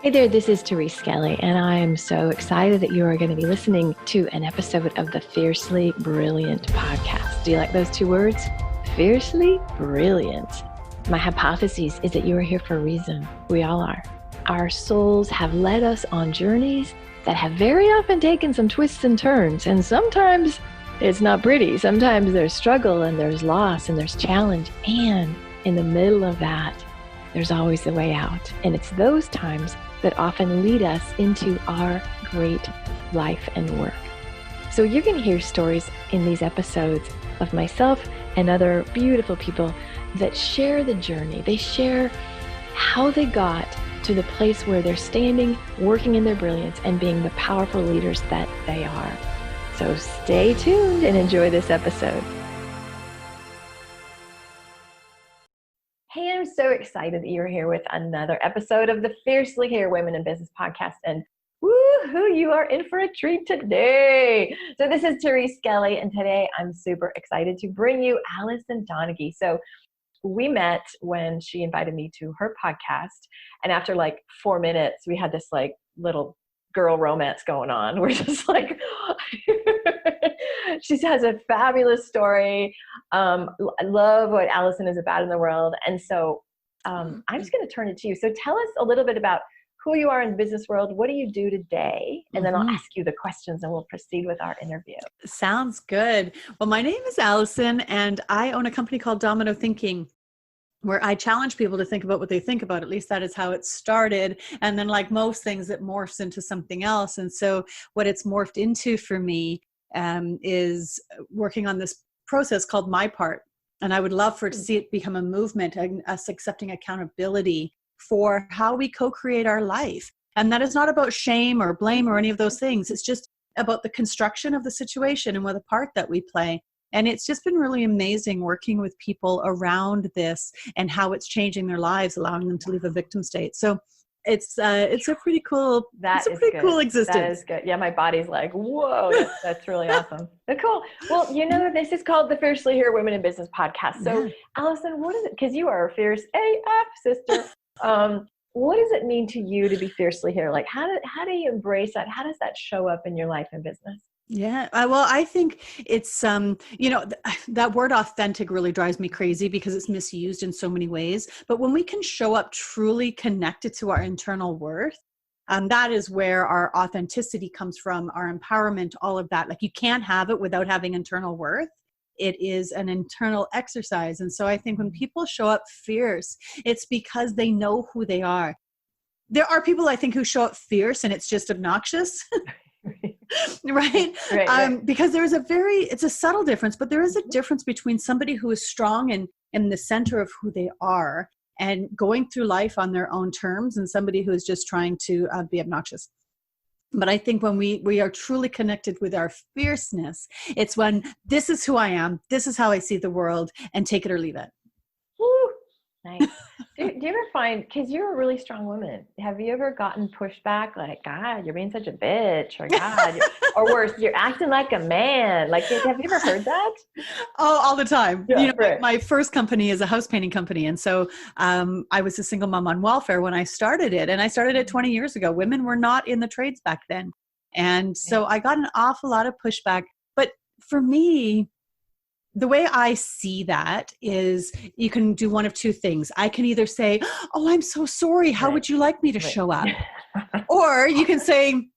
Hey there, this is Therese Skelly, and I am so excited that you are going to be listening to an episode of the Fiercely Brilliant podcast. Do you like those two words? Fiercely Brilliant. My hypothesis is that you are here for a reason. We all are. Our souls have led us on journeys that have very often taken some twists and turns, and sometimes it's not pretty. Sometimes there's struggle and there's loss and there's challenge, and in the middle of that, there's always a way out. And it's those times that often lead us into our great life and work. So you're going to hear stories in these episodes of myself and other beautiful people that share the journey. They share how they got to the place where they're standing, working in their brilliance, and being the powerful leaders that they are. So stay tuned and enjoy this episode. Hey, I'm so excited that you're here with another episode of the Fiercely Here Women in Business podcast. And woohoo, you are in for a treat today. So this is Therese Skelly, and today I'm super excited to bring you Alison Donaghey. So we met when she invited me to her podcast. And after like 4 minutes, we had this like little girl romance going on. We're just like, she has a fabulous story. I love what Alison is about in the world. And so I'm just going to turn it to you. So tell us a little bit about who you are in the business world. What do you do today? And then I'll ask you the questions and we'll proceed with our interview. Sounds good. Well, my name is Alison and I own a company called Domino Thinking, where I challenge people to think about what they think about. At least that is how it started. And then like most things, it morphs into something else. And so what it's morphed into for me is working on this process called My Part. And I would love to see it become a movement, and us accepting accountability for how we co-create our life. And that is not about shame or blame or any of those things. It's just about the construction of the situation and what the part that we play. And it's just been really amazing working with people around this and how it's changing their lives, allowing them to leave a victim state. So it's a pretty cool, cool existence. That is good. Yeah, my body's like, whoa, that's really awesome. But cool. Well, you know, this is called the Fiercely Here Women in Business podcast. So Alison, what is it? Because you are a fierce AF sister. What does it mean to you to be fiercely here? Like, how do you embrace that? How does that show up in your life and business? Yeah. Well, I think it's, that word authentic really drives me crazy because it's misused in so many ways. But when we can show up truly connected to our internal worth, that is where our authenticity comes from, our empowerment, all of that. Like you can't have it without having internal worth. It is an internal exercise. And so I think when people show up fierce, it's because they know who they are. There are people I think who show up fierce and it's just obnoxious. Right? Because it's a subtle difference, but there is a difference between somebody who is strong and in the center of who they are and going through life on their own terms and somebody who is just trying to be obnoxious. But I think when we are truly connected with our fierceness, it's when this is who I am, this is how I see the world, and take it or leave it. Woo. Nice. Do you ever find, because you're a really strong woman, have you ever gotten pushback like, God, you're being such a bitch, or God, or worse, you're acting like a man? Like, have you ever heard that? Oh, all the time. Yeah, my first company is a house painting company. And so I was a single mom on welfare when I started it. And I started it 20 years ago. Women were not in the trades back then. And so I got an awful lot of pushback. But for me, the way I see that is you can do one of two things. I can either say, oh, I'm so sorry. How would you like me to show up? Or you can say,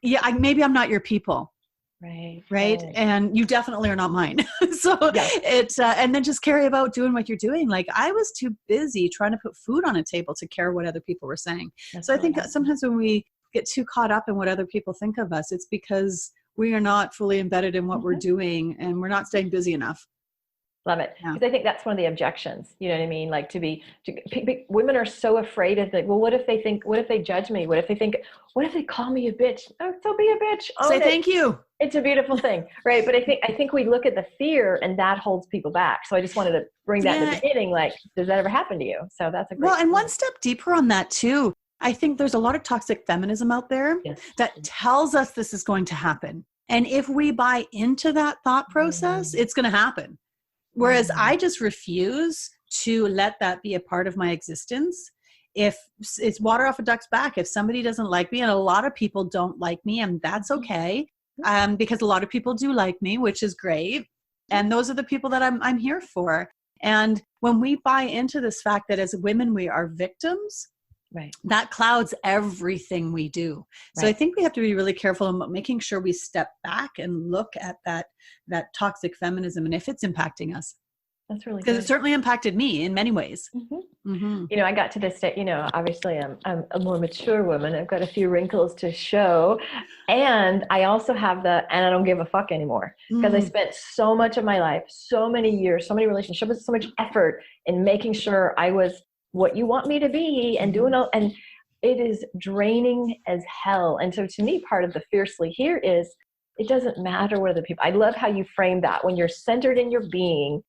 yeah, maybe I'm not your people. Right. And you definitely are not mine. So and then just carry about doing what you're doing. Like I was too busy trying to put food on a table to care what other people were saying. So I think sometimes when we get too caught up in what other people think of us, it's because we are not fully embedded in what we're doing and we're not staying busy enough. Love it. Because I think that's one of the objections, you know what I mean? Like women are so afraid of well, what if they judge me? What if they call me a bitch? Oh, so be a bitch. Say thank you. It's a beautiful thing. Right. But I think we look at the fear and that holds people back. So I just wanted to bring that in the beginning. Like, does that ever happen to you? So that's a great and one step deeper on that too. I think there's a lot of toxic feminism out there that tells us this is going to happen. And if we buy into that thought process, it's going to happen. Whereas I just refuse to let that be a part of my existence. if it's water off a duck's back, if somebody doesn't like me, and a lot of people don't like me, and that's okay, because a lot of people do like me, which is great. And those are the people that I'm here for. And when we buy into this fact that as women, we are victims, Right. that clouds everything we do. So I think we have to be really careful about making sure we step back and look at that toxic feminism and if it's impacting us. That's really Because good. it certainly impacted me in many ways. You know, I got to this state, you know, obviously I'm a more mature woman. I've got a few wrinkles to show. And I also have and I don't give a fuck anymore, because I spent so much of my life, so many years, so many relationships, so much effort in making sure I was what you want me to be and doing all, and it is draining as hell. And so to me, part of the fiercely here is it doesn't matter what other people, I love how you frame that when you're centered in your being,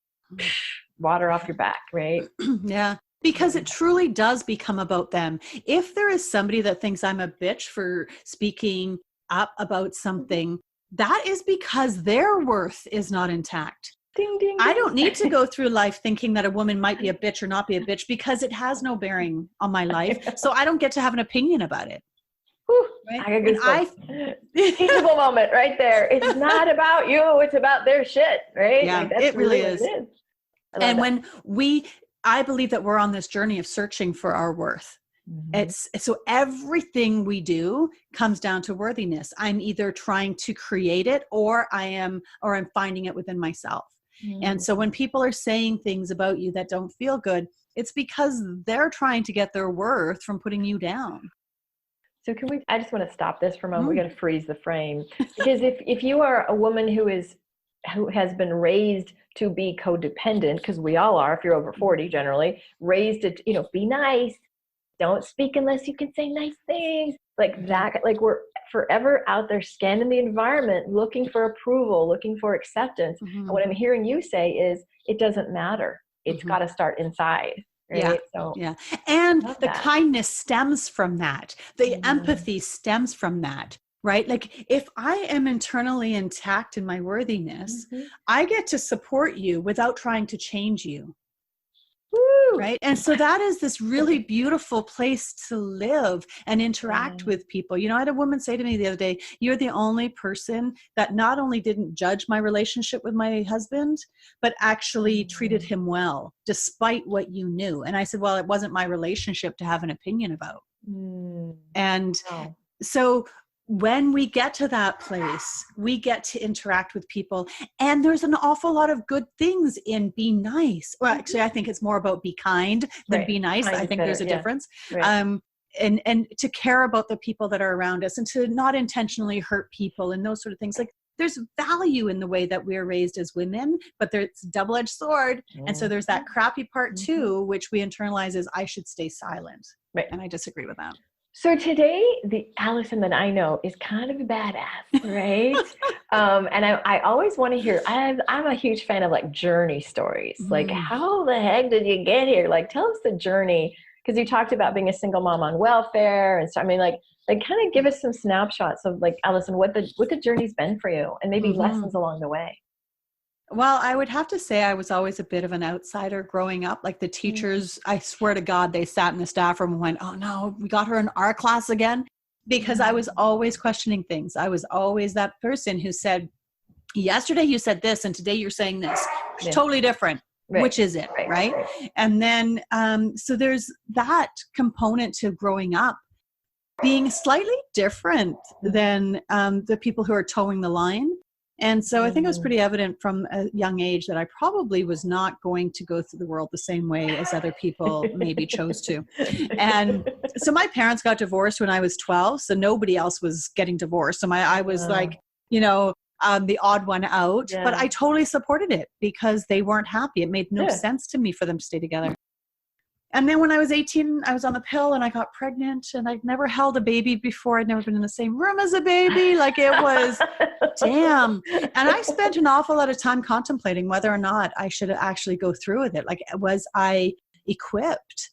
water off your back, right? Yeah. Because it truly does become about them. If there is somebody that thinks I'm a bitch for speaking up about something, that is because their worth is not intact. Ding, ding, ding. I don't need to go through life thinking that a woman might be a bitch or not be a bitch, because it has no bearing on my life. So I don't get to have an opinion about it. Whew, Right? teachable moment right there. It's not about you. It's about their shit, right? Yeah, like, that's it really what is. It is. And when I believe that we're on this journey of searching for our worth. It's so everything we do comes down to worthiness. I'm either trying to create it or I'm finding it within myself. And so when people are saying things about you that don't feel good, it's because they're trying to get their worth from putting you down. So I just want to stop this for a moment. We got to freeze the frame, because if you are a woman who has been raised to be codependent, because we all are, if you're over 40, generally raised to, you know, be nice, don't speak unless you can say nice things, like that, like we're forever out there scanning the environment, looking for approval, looking for acceptance. And what I'm hearing you say is it doesn't matter. It's got to start inside. Right? And the kindness stems from that. The empathy stems from that, right? Like if I am internally intact in my worthiness, I get to support you without trying to change you. Right. And so that is this really beautiful place to live and interact with people. You know, I had a woman say to me the other day, you're the only person that not only didn't judge my relationship with my husband, but actually treated him well, despite what you knew. And I said, well, it wasn't my relationship to have an opinion about. And so when we get to that place, we get to interact with people, and there's an awful lot of good things in be nice. Well, actually, I think it's more about be kind than be nice. I think there's a difference. And to care about the people that are around us and to not intentionally hurt people and those sort of things. Like there's value in the way that we're raised as women, but there's a double-edged sword. And so there's that crappy part too, which we internalize as I should stay silent. Right. And I disagree with that. So today, the Alison that I know is kind of a badass, right? And I always want to hear, I'm a huge fan of like journey stories. Like, how the heck did you get here? Like, tell us the journey. Because you talked about being a single mom on welfare. And so, I mean, like kind of give us some snapshots of like, Alison, what the journey's been for you and maybe lessons along the way. Well, I would have to say I was always a bit of an outsider growing up. Like the teachers, I swear to God, they sat in the staff room and went, oh no, we got her in our class again. Because I was always questioning things. I was always that person who said, yesterday you said this and today you're saying this. Totally different. Right. Which is it, right? And then, so there's that component to growing up being slightly different than the people who are towing the line. And so I think it was pretty evident from a young age that I probably was not going to go through the world the same way as other people maybe chose to. And so my parents got divorced when I was 12. So nobody else was getting divorced. So I was like, you know, the odd one out, but I totally supported it because they weren't happy. It made no sense to me for them to stay together. And then when I was 18, I was on the pill and I got pregnant and I'd never held a baby before. I'd never been in the same room as a baby. Like it was, damn. And I spent an awful lot of time contemplating whether or not I should actually go through with it. Like, was I equipped?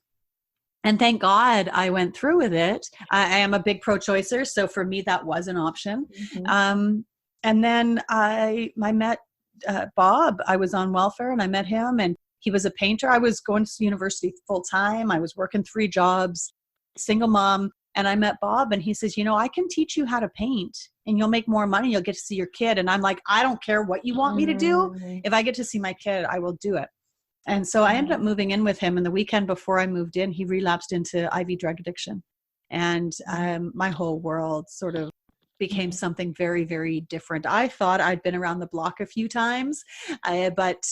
And thank God I went through with it. I am a big pro-choicer. So for me, that was an option. And then I met Bob. I was on welfare and I met him and He was a painter. I was going to university full time. I was working 3 jobs, single mom. And I met Bob and he says, I can teach you how to paint and you'll make more money. You'll get to see your kid. And I'm like, I don't care what you want me to do. If I get to see my kid, I will do it. And so I ended up moving in with him. And the weekend before I moved in, he relapsed into IV drug addiction. And my whole world sort of became something very, very different. I thought I'd been around the block a few times, but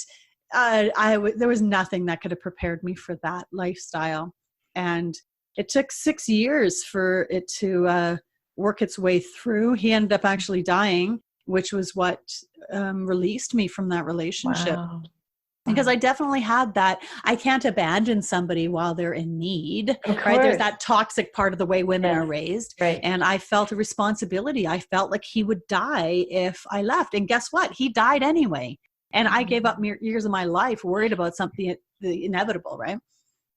there was nothing that could have prepared me for that lifestyle. And it took 6 years for it to work its way through. He ended up actually dying, which was what released me from that relationship. Wow. Because I definitely had that, I can't abandon somebody while they're in need, right? There's that toxic part of the way women are raised. Right. And I felt a responsibility. I felt like he would die if I left. And guess what? He died anyway. And I gave up years of my life worried about something, the inevitable, right?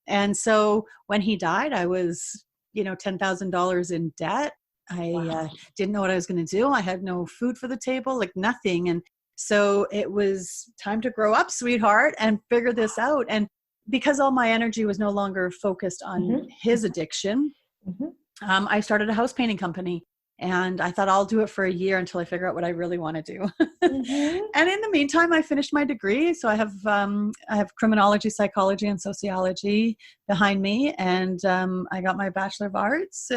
And so when he died, I was, $10,000 in debt. I didn't know what I was going to do. I had no food for the table, like nothing. And so it was time to grow up, sweetheart, and figure this out. And because all my energy was no longer focused on his addiction, I started a house painting company. And I thought I'll do it for a year until I figure out what I really want to do. And in the meantime, I finished my degree. So I have criminology, psychology, and sociology behind me. And I got my Bachelor of Arts.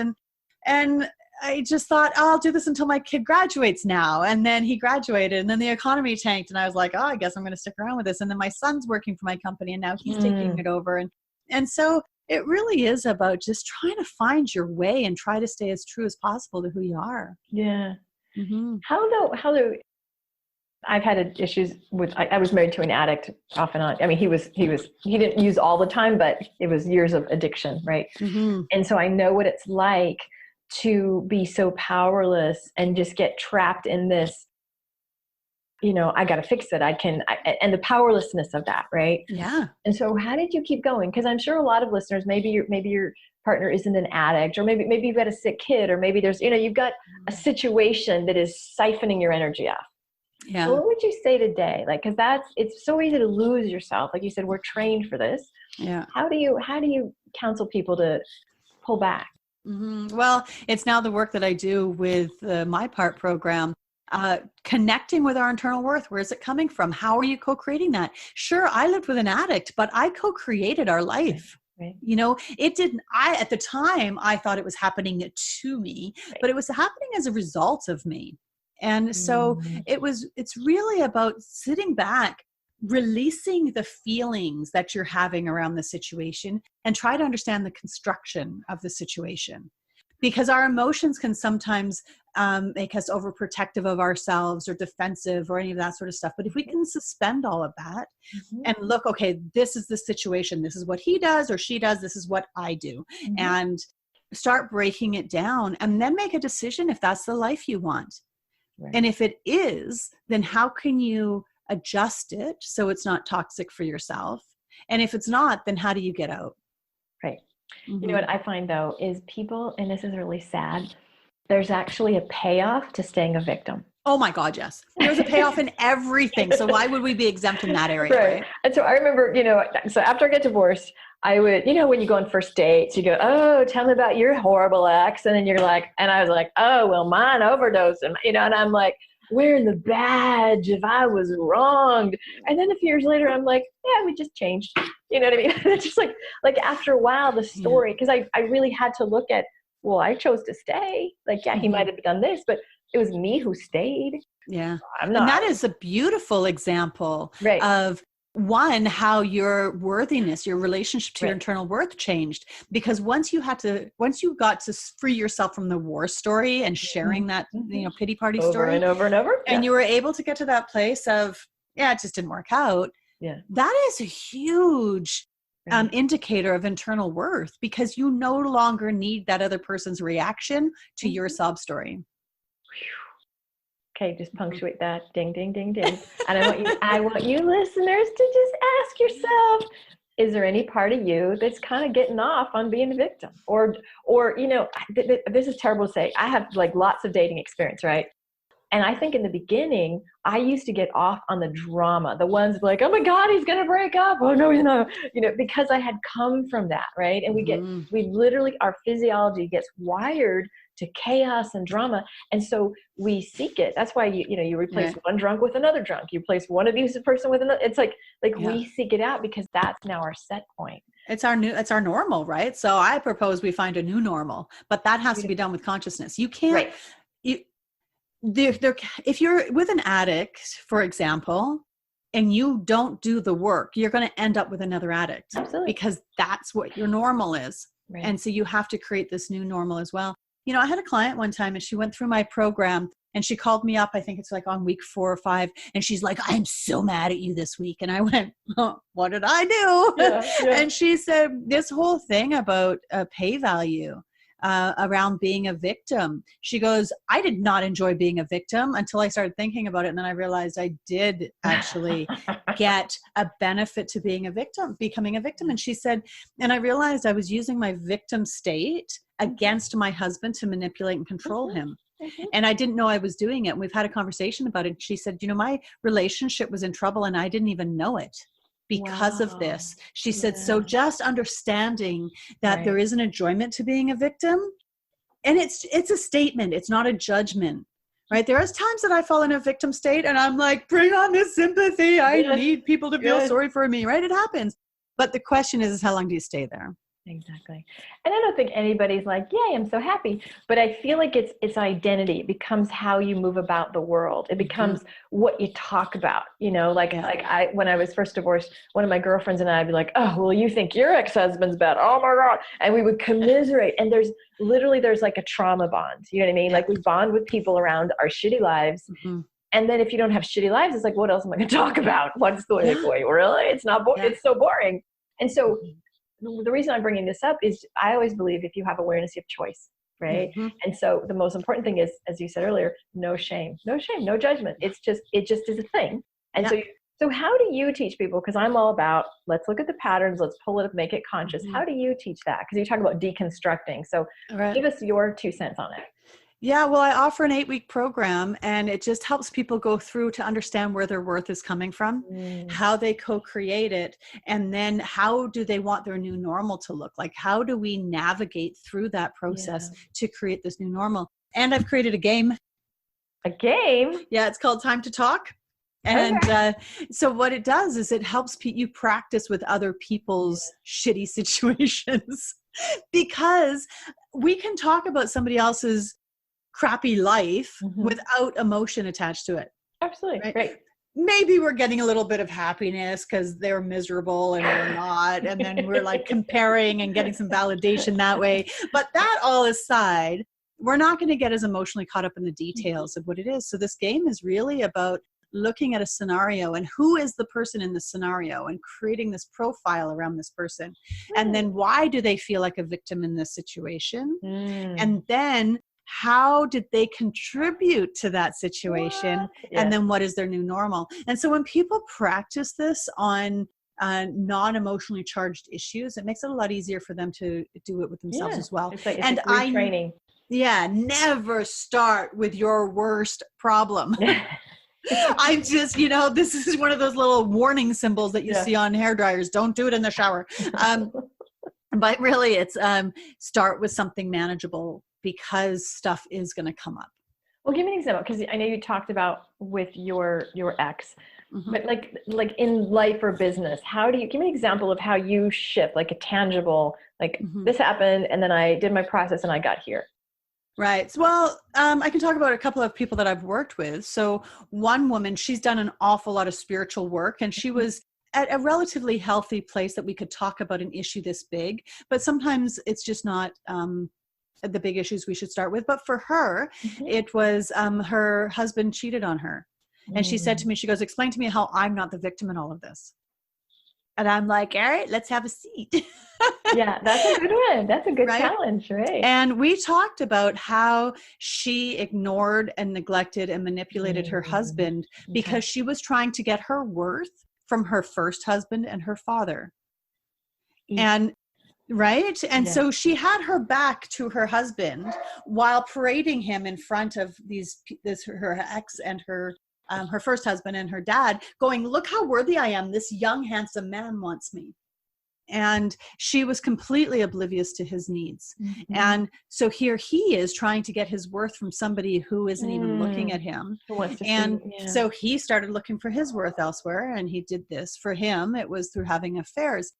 And I just thought, I'll do this until my kid graduates now. And then he graduated and then the economy tanked. And I was like, I guess I'm going to stick around with this. And then my son's working for my company and now he's taking it over. And so it really is about just trying to find your way and try to stay as true as possible to who you are. Yeah. How do I've had issues with, I was married to an addict off and on. I mean, he didn't use all the time, but it was years of addiction. Right. And so I know what it's like to be so powerless and just get trapped in this, I got to fix it. And the powerlessness of that. Right. Yeah. And so how did you keep going? Because I'm sure a lot of listeners, maybe your partner isn't an addict, or maybe you've got a sick kid, or maybe there's, you've got a situation that is siphoning your energy off. Yeah. So what would you say today? Like, cause it's so easy to lose yourself. Like you said, we're trained for this. Yeah. How do you counsel people to pull back? Well, it's now the work that I do with my part program, connecting with our internal worth. Where is it coming from? How are you co-creating that? Sure, I lived with an addict, but I co-created our life. Right. It didn't, at the time, I thought it was happening to me, but it was happening as a result of me. And so it's really about sitting back, releasing the feelings that you're having around the situation and try to understand the construction of the situation, because our emotions can sometimes make us overprotective of ourselves or defensive or any of that sort of stuff. But if we can suspend all of that and look, okay, this is the situation, this is what he does or she does, this is what I do, and start breaking it down and then make a decision if that's the life you want. Right. And if it is, then how can you adjust it so it's not toxic for yourself? And if it's not, then how do you get out? Right. You know what I find though is people, and this is really sad, there's actually a payoff to staying a victim. Oh my God, yes. There's a payoff in everything. So why would we be exempt in that area? Right. And so I remember, so after I got divorced, I would, when you go on first dates, you go, oh, tell me about your horrible ex. And then you're like, and I was like, oh, well, mine overdosed. And, and I'm like, wearing the badge if I was wronged. And then a few years later, I'm like, yeah, we just changed. You know what I mean? It's just like after a while, the story, because I really had to look at, well, I chose to stay. Like, yeah, he might have done this, but it was me who stayed. Yeah. I'm not. And that is a beautiful example of one, how your worthiness, your relationship to your internal worth changed. Because once you got to free yourself from the war story and sharing that, pity party story over and over. And you were able to get to that place of, it just didn't work out. Yeah. That is a huge indicator of internal worth, because you no longer need that other person's reaction to your sob story. Okay, just punctuate that. Ding, ding, ding, ding. And I want you listeners to just ask yourself, is there any part of you that's kind of getting off on being a victim? Or this is terrible to say. I have like lots of dating experience, right? And I think in the beginning, I used to get off on the drama, the ones like, oh my God, he's going to break up. Oh no, because I had come from that. Right. And we literally, our physiology gets wired to chaos and drama. And so we seek it. That's why you replace one drunk with another drunk. You replace one abusive person with another. It's like we seek it out because that's now our set point. It's our normal, right? So I propose we find a new normal, but that has to be done with consciousness. You can't, if you're with an addict, for example, and you don't do the work, you're going to end up with another addict. Absolutely. Because that's what your normal is. Right. And so you have to create this new normal as well. I had a client one time and she went through my program and she called me up. I think it's like on week 4 or 5. And she's like, I'm so mad at you this week. And I went, oh, what did I do? And she said this whole thing about pay value around being a victim. She goes, I did not enjoy being a victim until I started thinking about it. And then I realized I did actually get a benefit to being a victim, becoming a victim. And she said, and I realized I was using my victim state against my husband to manipulate and control him. And I didn't know I was doing it. We've had a conversation about it. She said, my relationship was in trouble and I didn't even know it because of this. She said, so just understanding that there is an enjoyment to being a victim, and it's a statement. It's not a judgment, right? There is times that I fall in a victim state and I'm like, bring on this sympathy. I need people to feel sorry for me, right? It happens. But the question is how long do you stay there? Exactly. And I don't think anybody's like, yay, I'm so happy. But I feel like it's identity. It becomes how you move about the world. It becomes what you talk about, when I was first divorced, one of my girlfriends and I'd be like, oh, well, you think your ex-husband's bad. Oh my God. And we would commiserate. And there's like a trauma bond. You know what I mean? Like we bond with people around our shitty lives. And then if you don't have shitty lives, it's like, what else am I going to talk about? What's going on for you? Really? It's not boring. It's so boring. And so the reason I'm bringing this up is I always believe if you have awareness, you have choice, right? And so the most important thing is, as you said earlier, no shame, no judgment. It just is a thing. And so how do you teach people? Because I'm all about, let's look at the patterns, let's pull it up, make it conscious. How do you teach that? Because you talk about deconstructing. So give us your 2 cents on it. Yeah, well, I offer an 8-week program and it just helps people go through to understand where their worth is coming from, how they co-create it, and then how do they want their new normal to look like? How do we navigate through that process to create this new normal? And I've created a game. A game? Yeah, it's called Time to Talk. And so what it does is it helps you practice with other people's shitty situations because we can talk about somebody else's crappy life without emotion attached to it. Absolutely. Right. Maybe we're getting a little bit of happiness because they're miserable and we're not. And then we're like comparing and getting some validation that way. But that all aside, we're not going to get as emotionally caught up in the details of what it is. So this game is really about looking at a scenario and who is the person in the scenario and creating this profile around this person. And then why do they feel like a victim in this situation? And then how did they contribute to that situation? And then what is their new normal? And so when people practice this on non-emotionally charged issues, it makes it a lot easier for them to do it with themselves as well. It's retraining. Never start with your worst problem. I'm just, this is one of those little warning symbols that you see on hair dryers. Don't do it in the shower. But really it's start with something manageable because stuff is going to come up. Well, give me an example, because I know you talked about with your ex, but like in life or business, how do you give me an example of how you shift, like a tangible, like this happened and then I did my process and I got here. Right. Well, I can talk about a couple of people that I've worked with. So one woman, she's done an awful lot of spiritual work and she was at a relatively healthy place that we could talk about an issue this big, but sometimes it's just not the big issues we should start with. But for her, it was her husband cheated on her. And she said to me, she goes, explain to me how I'm not the victim in all of this. And I'm like, all right, let's have a seat. Yeah, that's a good one. That's a good challenge, right? And we talked about how she ignored and neglected and manipulated her husband because she was trying to get her worth from her first husband and her father. And Right. And Yeah. so she had her back to her husband while parading him in front of her ex and her first husband and her dad, going, look how worthy I am. This young, handsome man wants me. And she was completely oblivious to his needs. Mm-hmm. And so here he is trying to get his worth from somebody who isn't even looking at him. Who wants to And see, yeah. so he started looking for his worth elsewhere. And he did this. For him, it was through having affairs.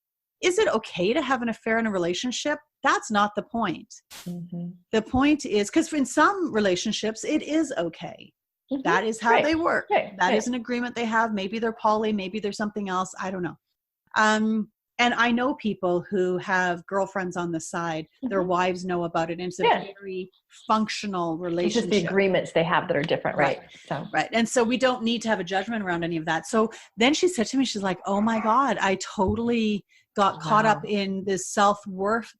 Is it okay to have an affair in a relationship? That's not the point. Mm-hmm. The point is, because in some relationships, it is okay. Mm-hmm. That is how they work. That Right. is an agreement they have. Maybe they're poly, maybe there's something else. I don't know. And I know people who have girlfriends on the side. Their wives know about it. And it's a very functional relationship. It's just the agreements they have that are different, right? Right. And so we don't need to have a judgment around any of that. So then she said to me, she's like, oh my God, I totally got caught up in this self-worth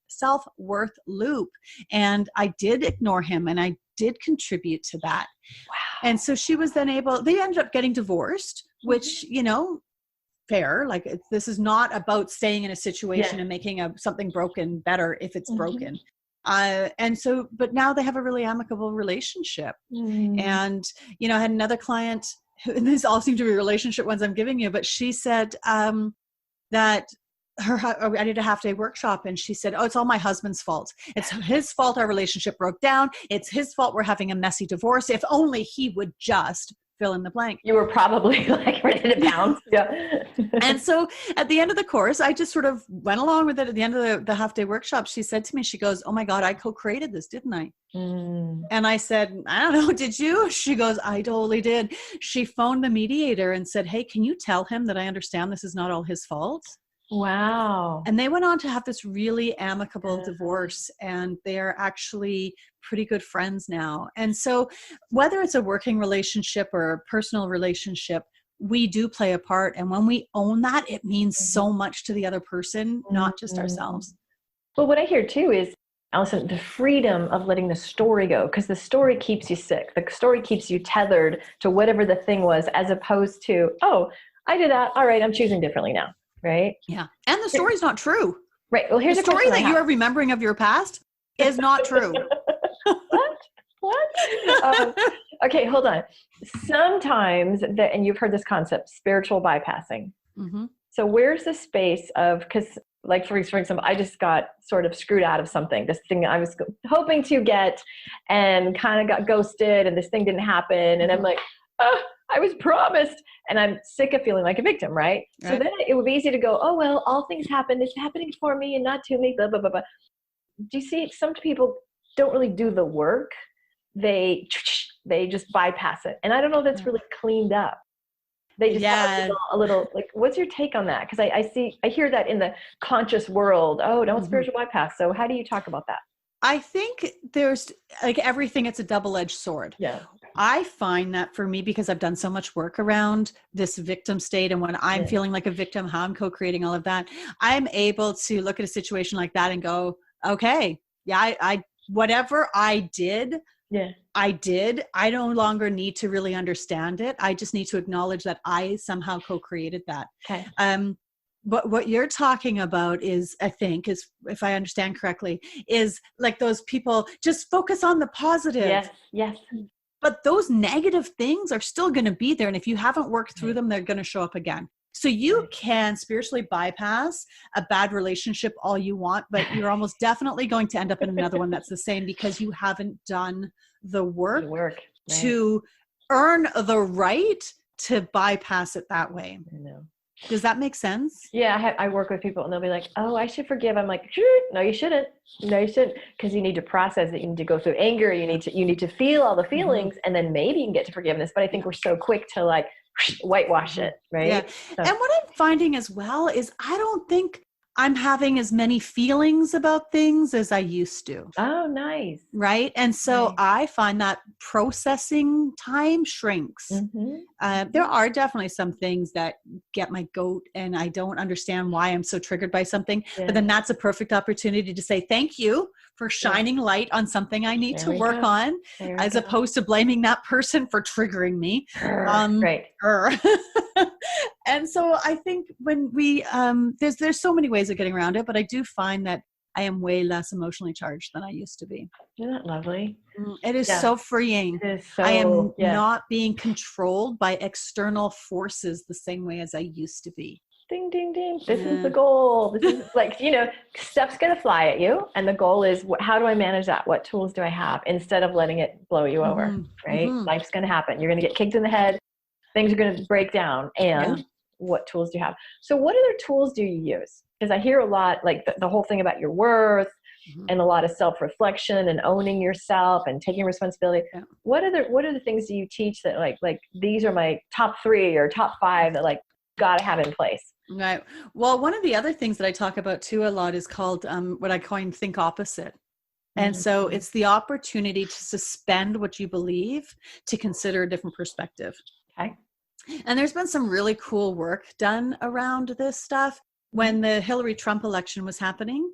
loop. And I did ignore him and I did contribute to that. Wow. And so she was then they ended up getting divorced, which, fair. Like this is not about staying in a situation and making something broken better if it's broken. And so, but now they have a really amicable relationship. And, I had another client, and these all seem to be relationship ones I'm giving you, but she said that I did a half-day workshop and she said, oh, it's all my husband's fault. It's his fault our relationship broke down. It's his fault we're having a messy divorce. If only he would just fill in the blank. You were probably like ready to bounce. Yeah. And so at the end of the course, I just sort of went along with it. At the end of the half-day workshop, she said to me, she goes, oh my God, I co-created this, didn't I? And I said, I don't know, did you? She goes, I totally did. She phoned the mediator and said, hey, can you tell him that I understand this is not all his fault? Wow. And they went on to have this really amicable divorce, and they're actually pretty good friends now. And so whether it's a working relationship or a personal relationship, we do play a part. And when we own that, it means so much to the other person, not just ourselves. Well, what I hear too is, Alison, the freedom of letting the story go, because the story keeps you sick. The story keeps you tethered to whatever the thing was, as opposed to, oh, I did that. All right, I'm choosing differently now. Right? Yeah. And the story's not true. Right. Well, here's the story that you are remembering of your past is not true. What? Okay, hold on. Sometimes, and you've heard this concept, spiritual bypassing. Mm-hmm. So where's the space of, because like for example, I just got sort of screwed out of something, this thing I was hoping to get and kind of got ghosted and this thing didn't happen. And I'm like, oh, I was promised, and I'm sick of feeling like a victim, right? So then it would be easy to go, oh, well, all things happen. It's happening for me and not to me, blah, blah, blah, blah. Do you see some people don't really do the work? They just bypass it. And I don't know if that's really cleaned up. They just have a little, like, what's your take on that? Because I hear that in the conscious world. Oh, don't spiritual bypass. So how do you talk about that? I think there's, like everything, it's a double-edged sword. Yeah. I find that for me, because I've done so much work around this victim state, and when I'm feeling like a victim, how I'm co-creating all of that, I'm able to look at a situation like that and go, okay, I whatever I did, I did. I no longer need to really understand it. I just need to acknowledge that I somehow co-created that. Okay. But what you're talking about is, I think, is, if I understand correctly, is like those people just focus on the positive. Yes. But those negative things are still going to be there. And if you haven't worked through them, they're going to show up again. So you can spiritually bypass a bad relationship all you want, but you're almost definitely going to end up in another one that's the same, because you haven't done the work to earn the right to bypass it that way. I know. Does that make sense? Yeah, I work with people and they'll be like, oh, I should forgive. I'm like, no, you shouldn't. No, you shouldn't. Because you need to process it. You need to go through anger. You need to feel all the feelings, and then maybe you can get to forgiveness. But I think we're so quick to like whitewash it, right? Yeah. So. And what I'm finding as well is I don't think I'm having as many feelings about things as I used to. Oh, nice. Right. And so I find that processing time shrinks. There are definitely some things that get my goat, and I don't understand why I'm so triggered by something. But then that's a perfect opportunity to say thank you for shining light on something I need to work on, as opposed to blaming that person for triggering me. Right. And so I think when we, there's so many ways of getting around it, but I do find that I am way less emotionally charged than I used to be. Isn't that lovely? It is so freeing. It is so, I am not being controlled by external forces the same way as I used to be. Ding, ding, ding. This is the goal. This is like, stuff's going to fly at you. And the goal is, how do I manage that? What tools do I have instead of letting it blow you over, right? Life's going to happen. You're going to get kicked in the head. Things are going to break down. And what tools do you have? So what other tools do you use? Because I hear a lot, like the whole thing about your worth and a lot of self-reflection and owning yourself and taking responsibility. Yeah. What are the things do you teach that like these are my top 3 or top 5 that like got to have in place? Right. Well, one of the other things that I talk about too a lot is called what I coin think opposite. And so it's the opportunity to suspend what you believe to consider a different perspective. Okay. And there's been some really cool work done around this stuff. When the Hillary Trump election was happening,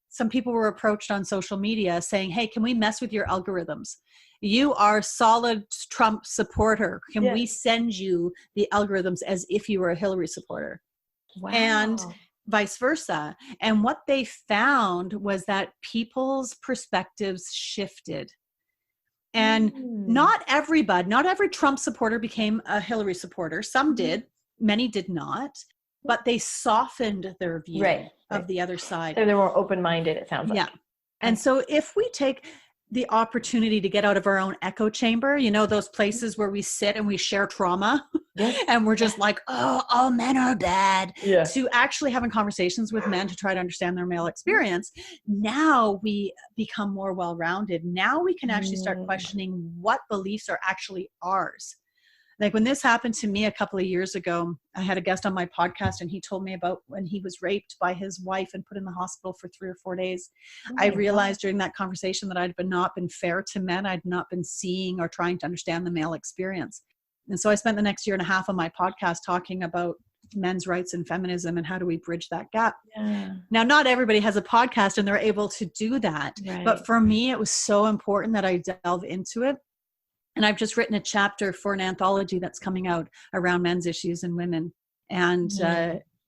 some people were approached on social media saying, hey, can we mess with your algorithms? You are solid Trump supporter. Can we send you the algorithms as if you were a Hillary supporter? Wow. And vice versa. And what they found was that people's perspectives shifted. And not every Trump supporter became a Hillary supporter. Some did, many did not, but they softened their view of the other side. So they're more open-minded, it sounds like. Yeah. And so if we take the opportunity to get out of our own echo chamber, those places where we sit and we share trauma and we're just like, oh, all men are bad, to actually having conversations with men to try to understand their male experience. Now we become more well-rounded. Now we can actually start questioning what beliefs are actually ours. Like when this happened to me a couple of years ago, I had a guest on my podcast and he told me about when he was raped by his wife and put in the hospital for 3 or 4 days. I realized during that conversation that I'd not been fair to men. I'd not been seeing or trying to understand the male experience. And so I spent the next 1.5 years on my podcast talking about men's rights and feminism and how do we bridge that gap. Yeah. Now, not everybody has a podcast and they're able to do that. Right. But for me, it was so important that I delve into it. And I've just written a chapter for an anthology that's coming out around men's issues and women. And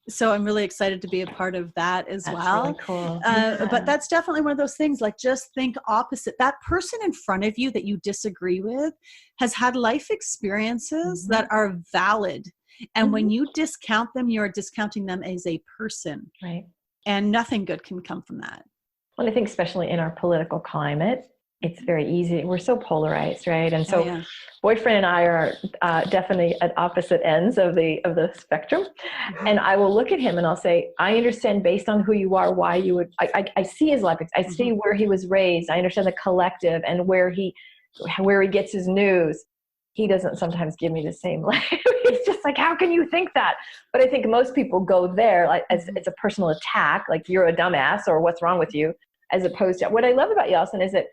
so I'm really excited to be a part of that as well. Really cool. But that's definitely one of those things, like just think opposite. That person in front of you that you disagree with has had life experiences that are valid. And when you discount them, you're discounting them as a person. Right. And nothing good can come from that. Well, I think especially in our political climate, it's very easy. We're so polarized, right? And so boyfriend and I are definitely at opposite ends of the spectrum. And I will look at him and I'll say, I understand based on who you are, why you would, I see his life. I see where he was raised. I understand the collective and where he gets his news. He doesn't sometimes give me the same life. It's just like, how can you think that? But I think most people go there like as it's a personal attack, like you're a dumbass or what's wrong with you, as opposed to what I love about you, Alison, is that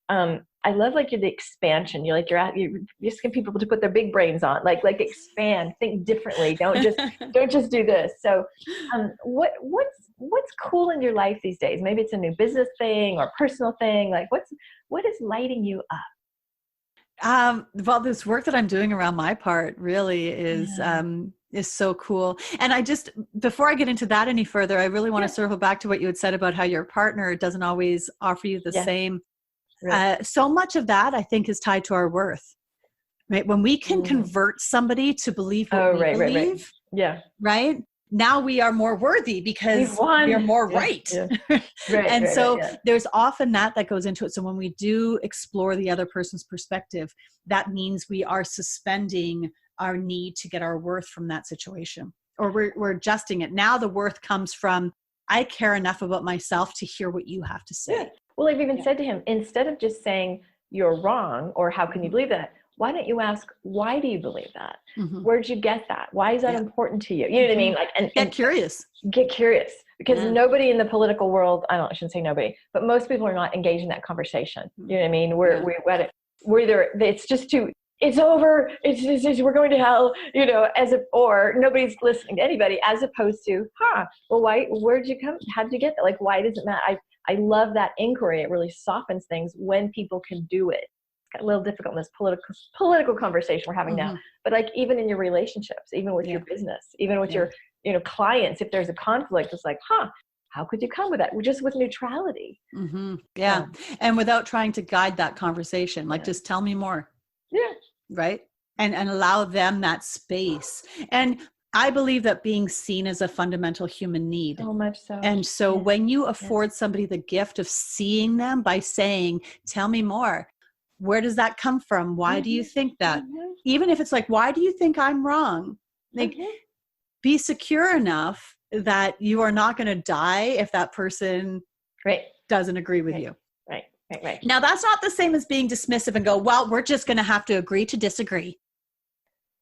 I love like the expansion. You're asking people to put their big brains on, like expand, think differently. Don't just do this. So, what's cool in your life these days? Maybe it's a new business thing or personal thing. Like what is lighting you up? Well, this work that I'm doing around my part really is so cool. And I just, before I get into that any further, I really want to circle back to what you had said about how your partner doesn't always offer you the same. Right. So much of that, I think, is tied to our worth, right? When we can convert somebody to believe what we believe, right? Now we are more worthy because we are more right. And so there's often that goes into it. So when we do explore the other person's perspective, that means we are suspending our need to get our worth from that situation, or we're adjusting it. Now the worth comes from, I care enough about myself to hear what you have to say. Yeah. Well, I've even said to him, instead of just saying you're wrong or how can you believe that, why don't you ask, why do you believe that? Where'd you get that? Why is that important to you? You know what I mean? Like, and get curious. Get curious, because nobody in the political world, I shouldn't say nobody, but most people are not engaged in that conversation. You know what I mean? We're either, it's just too, it's over, we're going to hell, or nobody's listening to anybody, as opposed to, well, where'd you come? How did you get that? Like, why does it matter? I love that inquiry. It really softens things when people can do it. It's got a little difficult in this political conversation we're having now, but like even in your relationships, even with your business, even with your, clients, if there's a conflict, it's like, how could you come with that? Just with neutrality. Mm-hmm. Yeah. And without trying to guide that conversation, like just tell me more. Yeah. Right. And allow them that space. And I believe that being seen is a fundamental human need. So much so. And so when you afford somebody the gift of seeing them by saying, tell me more, where does that come from? Why do you think that? Even if it's like, why do you think I'm wrong? Like, be secure enough that you are not going to die if that person doesn't agree with you. Right. Now, that's not the same as being dismissive and go, well, we're just going to have to agree to disagree.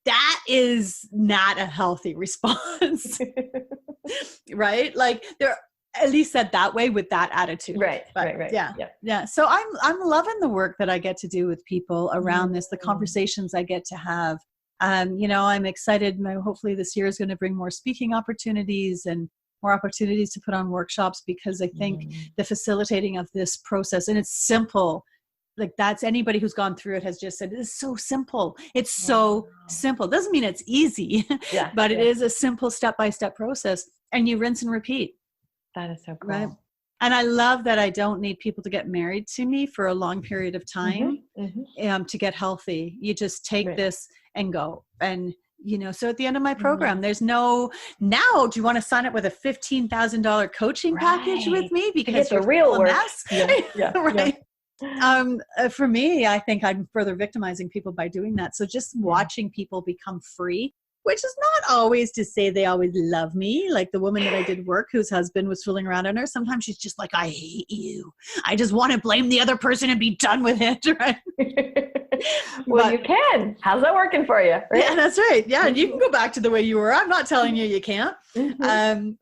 That is not a healthy response. Right? Like, they're at least said that way with that attitude. Right. Yeah. So I'm loving the work that I get to do with people around this, the conversations I get to have. I'm excited. Hopefully this year is going to bring more speaking opportunities and more opportunities to put on workshops, because I think the facilitating of this process, and it's simple, like that's anybody who's gone through it has just said, it's so simple. It's so simple. Doesn't mean it's easy, but it is a simple step-by-step process, and you rinse and repeat. That is so cool. Right? And I love that I don't need people to get married to me for a long period of time to get healthy. You just take this and go. And, so at the end of my program, there's no, now do you want to sign up with a $15,000 coaching package with me? Because you're the real work. Right. For me, I think I'm further victimizing people by doing that. So just watching people become free, which is not always to say they always love me. Like the woman that I did work, whose husband was fooling around on her. Sometimes she's just like, I hate you. I just want to blame the other person and be done with it. Right? Well, you can. How's that working for you? Right? Yeah, that's right. Yeah. And you can go back to the way you were. I'm not telling you can't.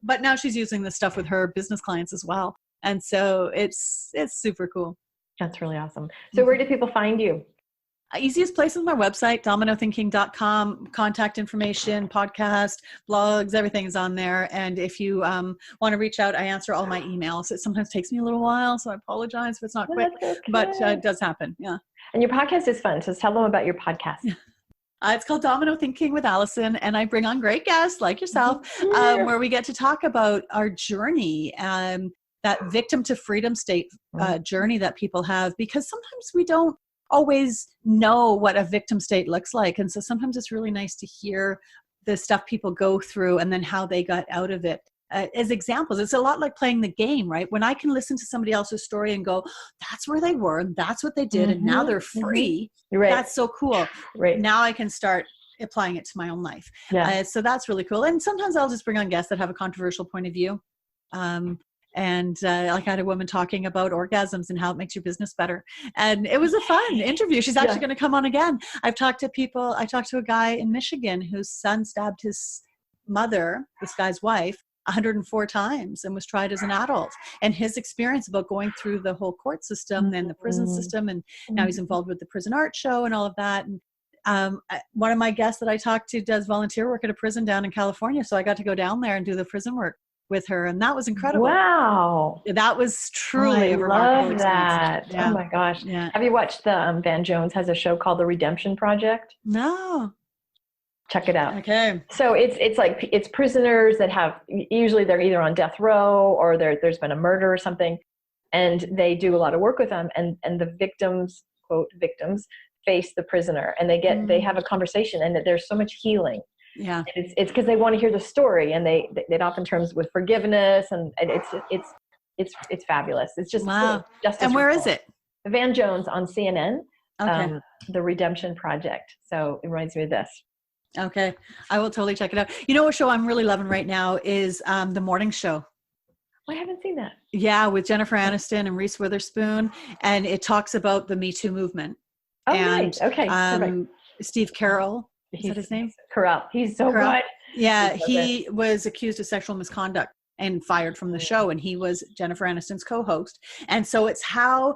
But now she's using this stuff with her business clients as well. And so it's super cool. That's really awesome. So where do people find you? Easiest place is my website, dominothinking.com. Contact information, podcast, blogs, everything is on there. And if you want to reach out, I answer all my emails. It sometimes takes me a little while, so I apologize if it's not quick, but it does happen. Yeah. And your podcast is fun. So tell them about your podcast. It's called Domino Thinking with Alison, and I bring on great guests like yourself, where we get to talk about our journey, that victim to freedom state journey that people have, because sometimes we don't always know what a victim state looks like. And so sometimes it's really nice to hear the stuff people go through and then how they got out of it. As examples, it's a lot like playing the game, right? When I can listen to somebody else's story and go, that's where they were and that's what they did and now they're free. Right. That's so cool. Right. Now I can start applying it to my own life. So that's really cool. And sometimes I'll just bring on guests that have a controversial point of view. Like I had a woman talking about orgasms and how it makes your business better. And it was a fun interview. She's actually going to come on again. I've talked to people. I talked to a guy in Michigan whose son stabbed his mother, this guy's wife, 104 times and was tried as an adult. And his experience about going through the whole court system and the prison system. And now he's involved with the prison art show and all of that. And one of my guests that I talked to does volunteer work at a prison down in California. So I got to go down there and do the prison work with her, and that was incredible. Wow, that was truly a remarkable experience. Oh my gosh! Have you watched the Van Jones has a show called The Redemption Project? No. Check it out. Okay. So it's prisoners that have, usually they're either on death row or there's been a murder or something, and they do a lot of work with them, and the victims, quote victims, face the prisoner, and they have a conversation, and there's so much healing. Yeah, it's because they want to hear the story, and they often terms with forgiveness, and it's fabulous. It's just justice. And where is it? Van Jones on CNN. Okay. The Redemption Project. So it reminds me of this. Okay, I will totally check it out. You know what show I'm really loving right now is The Morning Show. I haven't seen that. Yeah, with Jennifer Aniston and Reese Witherspoon, and it talks about the Me Too movement. Oh, and, right. Okay. Steve Carell. Is that his name? Carell. He's so good. Yeah, he was accused of sexual misconduct and fired from the show, and he was Jennifer Aniston's co-host. And so it's how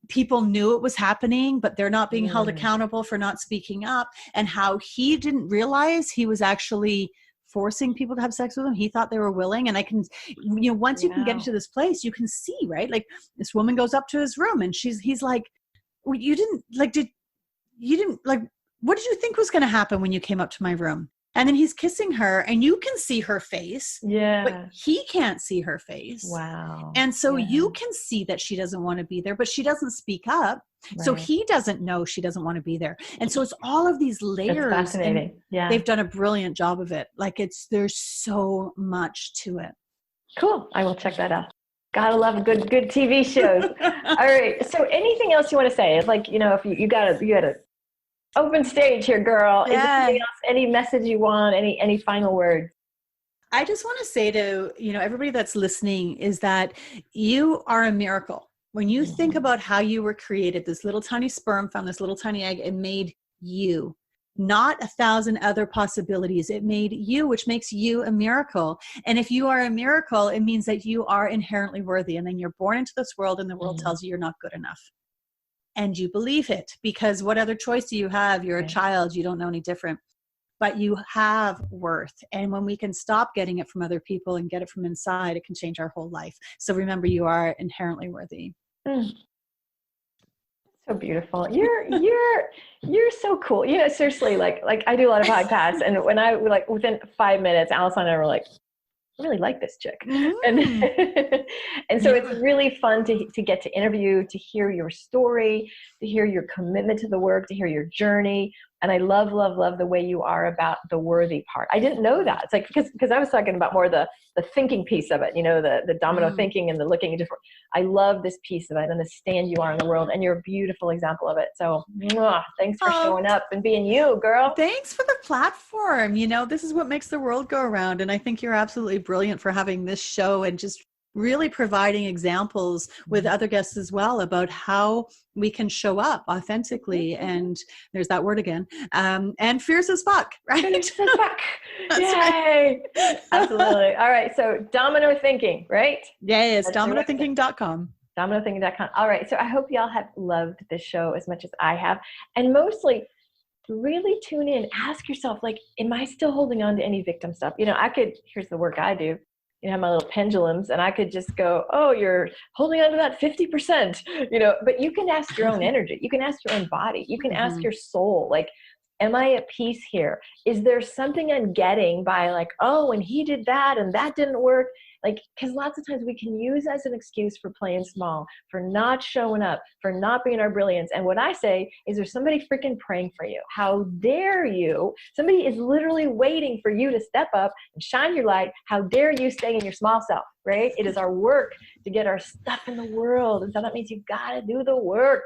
people knew it was happening, but they're not being held accountable for not speaking up, and how he didn't realize he was actually forcing people to have sex with him. He thought they were willing. And I can, once you can get into this place, you can see, right? Like this woman goes up to his room and he's like, well, what did you think was going to happen when you came up to my room? And then he's kissing her and you can see her face, but he can't see her face. Wow. And so you can see that she doesn't want to be there, but she doesn't speak up. Right. So he doesn't know she doesn't want to be there. And so it's all of these layers. That's fascinating. And they've done a brilliant job of it. Like there's so much to it. Cool. I will check that out. Gotta love good TV shows. All right. So anything else you want to say? It's like, if you got a open stage here, girl. Is there anything else, any message you want, any final words? I just want to say to, everybody that's listening is that you are a miracle. When you think about how you were created, this little tiny sperm found this little tiny egg, it made you, not 1,000 other possibilities. It made you, which makes you a miracle. And if you are a miracle, it means that you are inherently worthy. And then you're born into this world and the world tells you you're not good enough. And you believe it, because what other choice do you have? You're a child, you don't know any different, but you have worth. And when we can stop getting it from other people and get it from inside, it can change our whole life. So remember, you are inherently worthy. So beautiful. You're so cool. Seriously, like I do a lot of podcasts, and when I within 5 minutes, Alison and I were like, I really like this chick. And so it's really fun to get to interview, to hear your story, to hear your commitment to the work, to hear your journey. And I love, love, love the way you are about the worthy part. I didn't know that. It's like, because I was talking about more the thinking piece of it, the domino thinking and the looking different. I love this piece of it and the stand you are in the world. And you're a beautiful example of it. So thanks for showing up and being you, girl. Thanks for the platform. This is what makes the world go around. And I think you're absolutely brilliant for having this show and just really providing examples with other guests as well about how we can show up authentically. And there's that word again. And fierce as fuck, right? Fierce as fuck. Yay. Right. Absolutely. All right. So domino thinking, right? Yes. Dominothinking.com. Dominothinking.com. All right. So I hope y'all have loved this show as much as I have. And mostly really tune in, ask yourself, am I still holding on to any victim stuff? Here's the work I do. Have my little pendulums, and I could just go, oh, you're holding on to that 50%, but you can ask your own energy. You can ask your own body. You can ask your soul, am I at peace here? Is there something I'm getting by when he did that and that didn't work? Because lots of times we can use as an excuse for playing small, for not showing up, for not being our brilliance. And what I say is there's somebody freaking praying for you. How dare you? Somebody is literally waiting for you to step up and shine your light. How dare you stay in your small self, right? It is our work to get our stuff in the world. And so that means you've got to do the work.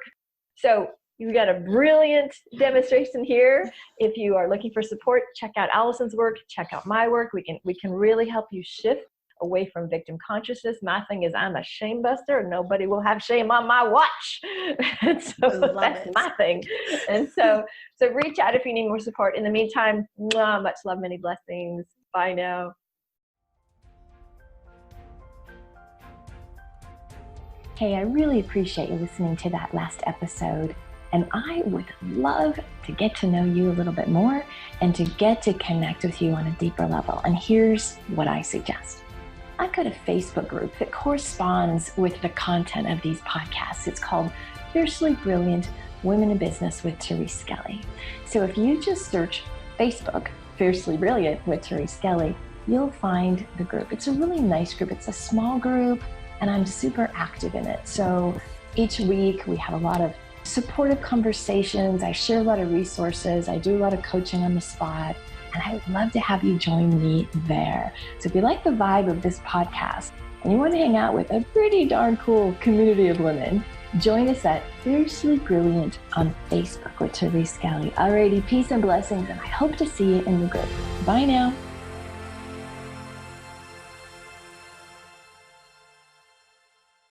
So you've got a brilliant demonstration here. If you are looking for support, check out Alison's work, check out my work. We can really help you shift away from victim consciousness. My thing is I'm a shame buster and nobody will have shame on my watch. And so that's my thing. And so reach out if you need more support. In the meantime, much love, many blessings. Bye now. Hey, I really appreciate you listening to that last episode. And I would love to get to know you a little bit more and to get to connect with you on a deeper level. And here's what I suggest. I've got a Facebook group that corresponds with the content of these podcasts. It's called Fiercely Brilliant Women in Business with Therese Skelly. So if you just search Facebook, Fiercely Brilliant with Therese Skelly, you'll find the group. It's a really nice group. It's a small group and I'm super active in it. So each week we have a lot of supportive conversations. I share a lot of resources. I do a lot of coaching on the spot. And I would love to have you join me there. So if you like the vibe of this podcast and you want to hang out with a pretty darn cool community of women, join us at Fiercely Brilliant on Facebook with Therese Skelly. Alrighty, peace and blessings, and I hope to see you in the group. Bye now.